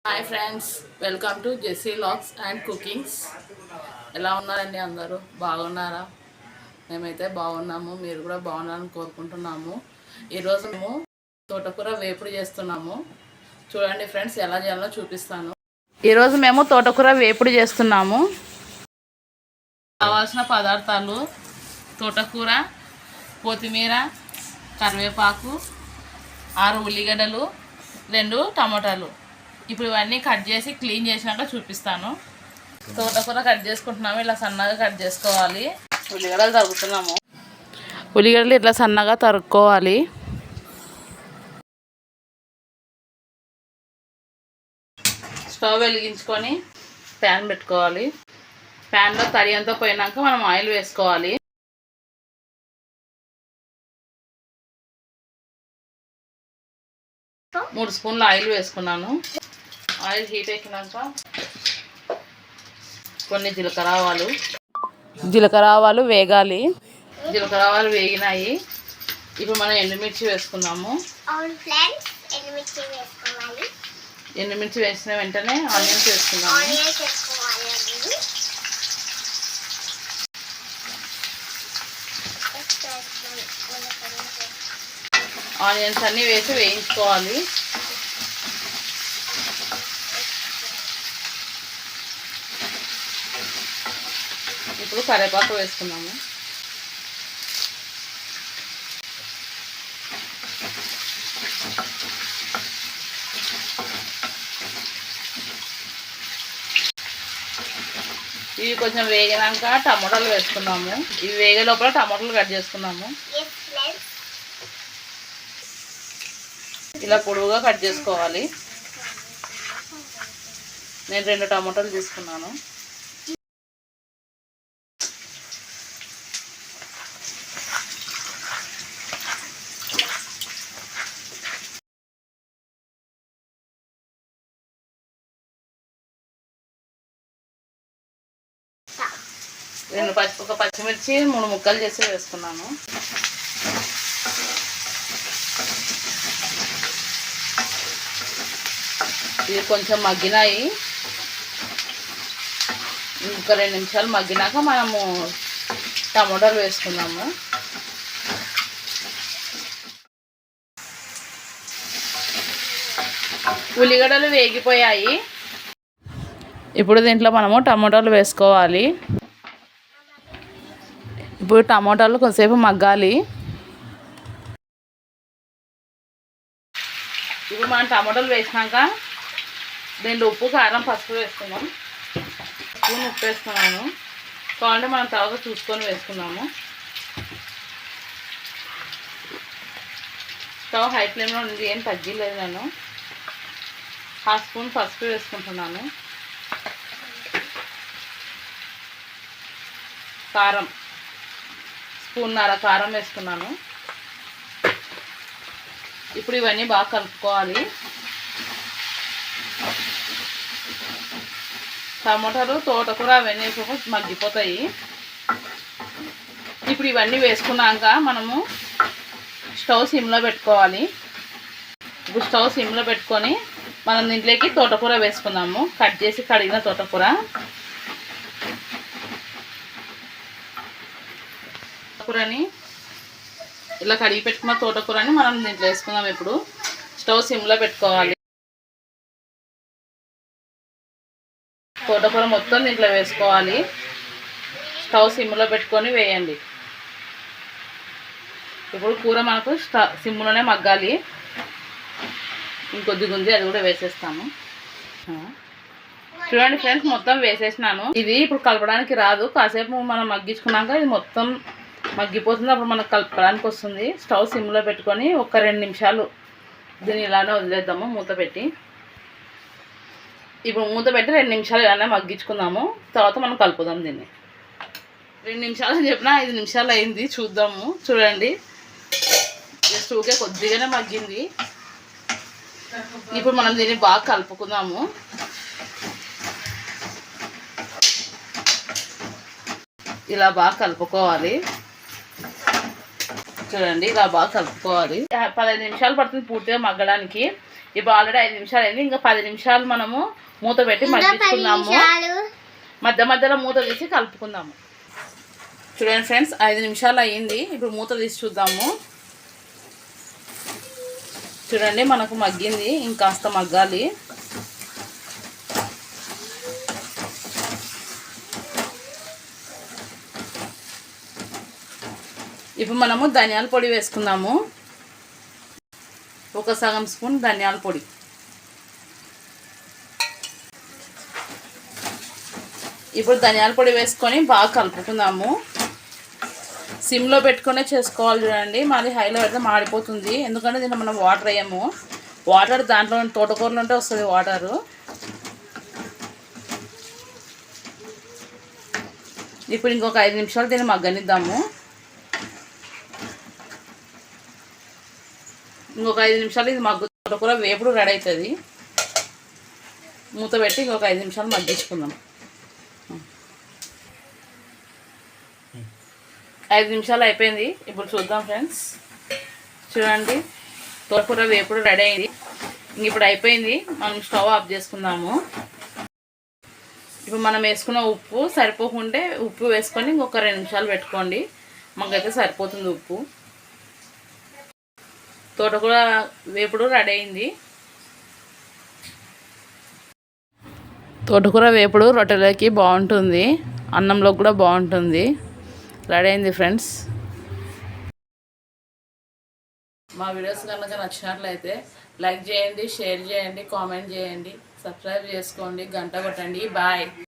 Hi friends, welcome to Jessie logs and cookings. ఎలా ఉన్నారండి? అందరూ బాగున్నారా? మేమైతే బాగున్నాము. మీరు కూడా బాగున్నారని కోరుకుంటున్నాము. ఈరోజు మేము తోటకూర వేపుడు చేస్తున్నాము. చూడండి ఫ్రెండ్స్, ఎలా చేయాలో చూపిస్తాను. ఈరోజు మేము తోటకూర వేపుడు చేస్తున్నాము. కావాల్సిన పదార్థాలు: తోటకూర, కొత్తిమీర, కరివేపాకు, 6 ఉల్లిగడ్డలు, 2 టమాటాలు. ఇప్పుడు ఇవన్నీ కట్ చేసి క్లీన్ చేసినాక చూపిస్తాను. తోటకూర కట్ చేసుకుంటున్నాము. ఇలా సన్నగా కట్ చేసుకోవాలి. ఉల్లిగడ్డలు తరుగుతున్నాము. ఉల్లిగడ్డలు ఇట్లా సన్నగా తరుక్కోవాలి. స్టవ్ వెలిగించుకొని ప్యాన్ పెట్టుకోవాలి. ప్యాన్లో తడి అంతా పోయినాక మనం ఆయిల్ వేసుకోవాలి. మూడు స్పూన్ల ఆయిల్ వేసుకున్నాను. ఆయిల్ హీట్ ఎక్కినాక కొన్ని జీలకర్ర ఆవాలు వేగాలి. జీలకర్ర ఆవాలు వేగినాయి. ఇప్పుడు మనం ఎండుమిర్చి వేసుకున్నాము. ఎండుమిర్చి వేసిన వెంటనే ఆనియన్స్ వేసుకున్నాము. ఆనియన్స్ అన్నీ వేసి వేయించుకోవాలి. ఇప్పుడు కరివేపాకు వేసుకున్నాము. ఇవి కొంచెం వేగినాక టమాటాలు వేసుకున్నాము. ఇవి వేగే లోపల టమాటాలు కట్ చేసుకున్నాము. ఇలా పొడవుగా కట్ చేసుకోవాలి. నేను 2 టమాటాలు తీసుకున్నాను. ఒక పచ్చిమిర్చి 3 ముక్కలు చేసి వేసుకున్నాను. ఇవి కొంచెం మగ్గినాయి. ఇంకా 2 నిమిషాలు మగ్గినాక మనము టమాటాలు వేసుకున్నాము. ఉల్లిగడ్డలు వేగిపోయాయి. ఇప్పుడు దీంట్లో మనము టమాటాలు వేసుకోవాలి. ఇప్పుడు టమాటాలు కొంతసేపు మగ్గాలి. ఇప్పుడు మనం టమాటాలు వేసినాక దీంట్లో ఉప్పు, కారం, పసుపు వేసుకున్నాం. స్పూన్ ఉప్పు వేసుకున్నాను. కావాలంటే మనం తర్వాత చూసుకొని వేసుకున్నాము. స్టవ్ హై ఫ్లేమ్లో ఉంది, ఏం తగ్గలేదు. నేను 1/2 స్పూన్ పసుపు వేసుకుంటున్నాను. కారం 1.5 స్పూన్ కారం వేసుకున్నాను. ఇప్పుడు ఇవన్నీ బాగా కలుపుకోవాలి. టమాటాలు, తోటకూర అవన్నీ మగ్గిపోతాయి. ఇప్పుడు ఇవన్నీ వేసుకున్నాక మనము స్టవ్ సిమ్లో పెట్టుకోవాలి. ఇప్పుడు స్టవ్ సిమ్లో పెట్టుకొని మనం దీంట్లోకి తోటకూర వేసుకున్నాము. కట్ చేసి కడిగిన తోటకూరని ఇలా కడిగి పెట్టుకున్న తోటకూరని మనం దీంట్లో వేసుకుందాం. ఇప్పుడు స్టవ్ సిమ్లో పెట్టుకోవాలి. తోటకూర మొత్తం దీంట్లో వేసుకోవాలి. స్టవ్ సిమ్లో పెట్టుకొని వేయండి. ఇప్పుడు కూర మనకు సిమ్లోనే మగ్గాలి. ఇంకొద్దిగా ఉంది, అది కూడా వేసేస్తాము. చూడండి ఫ్రెండ్స్, మొత్తం వేసేసినాను. ఇది ఇప్పుడు కలపడానికి రాదు. కాసేపు మనం మగ్గించుకున్నాక ఇది మొత్తం మగ్గిపోతుంది. అప్పుడు మనకు కలపడానికి వస్తుంది. స్టవ్ సిమ్లో పెట్టుకొని ఒక 2 నిమిషాలు దీన్ని ఇలానే వదిలేద్దాము మూత పెట్టి. ఇప్పుడు మూత పెట్టి 2 నిమిషాలు ఇలానే మగ్గించుకుందాము. తర్వాత మనం కలుపుదాం దీన్ని. 2 నిమిషాలు అని చెప్పిన 5 నిమిషాలు అయింది. చూద్దాము. చూడండి, జస్ట్ ఊకే కొద్దిగానే మగ్గింది. ఇప్పుడు మనం దీన్ని బాగా కలుపుకుందాము. ఇలా బాగా కలుపుకోవాలి. చూడండి, ఇలా బాగా కలుపుకోవాలి. 15 నిమిషాలు పడుతుంది పూర్తిగా మగ్గడానికి. ఇప్పుడు ఆల్రెడీ 5 నిమిషాలు అయింది. ఇంకా 10 నిమిషాలు మనము మూత పెట్టి మగ్గించుకుందాము. మధ్య మధ్యలో మూత తీసి కలుపుకుందాము. చూడండి ఫ్రెండ్స్, 5 నిమిషాలు అయ్యింది. ఇప్పుడు మూత తీసి చూద్దాము. చూడండి, మనకు మగ్గింది, ఇంకాస్త మగ్గాలి. ఇప్పుడు మనము ధనియాల పొడి వేసుకుందాము. ఒక సగం స్పూన్ ధనియాల పొడి. ఇప్పుడు ధనియాల పొడి వేసుకొని బాగా కలుపుకుందాము. సిమ్లో పెట్టుకునే చేసుకోవాలి. చూడండి, మాది హైలో పెడితే మాడిపోతుంది. ఎందుకంటే దీంట్లో మనం వాటర్ వేయము. వాటర్ దాంట్లో తోటకూరలో ఉంటే వస్తుంది వాటరు. ఇప్పుడు ఇంకొక 5 నిమిషాలు దీన్ని మగ్గనిద్దాము. ఇంకొక 5 నిమిషాలు ఇది తోటకూర వేపుడు రెడీ అవుతుంది. మూత పెట్టి ఇంకొక 5 నిమిషాలు మగ్గించుకుందాం. 5 నిమిషాలు అయిపోయింది. ఇప్పుడు చూద్దాం ఫ్రెండ్స్. చూడండి, తోటకూర వేపుడు రెడీ అయింది. ఇప్పుడు అయిపోయింది. మనం స్టవ్ ఆఫ్ చేసుకుందాము. ఇప్పుడు మనం వేసుకున్న ఉప్పు సరిపోకుంటే ఉప్పు వేసుకొని ఇంకొక 2 నిమిషాలు పెట్టుకోండి. మాకైతే సరిపోతుంది ఉప్పు. తోటకూర వేపుడు రెడీ అయింది. తోటకూర వేపుడు రొట్టెలకి బాగుంటుంది, అన్నంలో కూడా బాగుంటుంది. రెడీ అయింది ఫ్రెండ్స్. మా వీడియోస్ కనుక నచ్చినట్లయితే లైక్ చేయండి, షేర్ చేయండి, కామెంట్ చేయండి, సబ్స్క్రైబ్ చేసుకోండి, గంట కొట్టండి. బాయ్.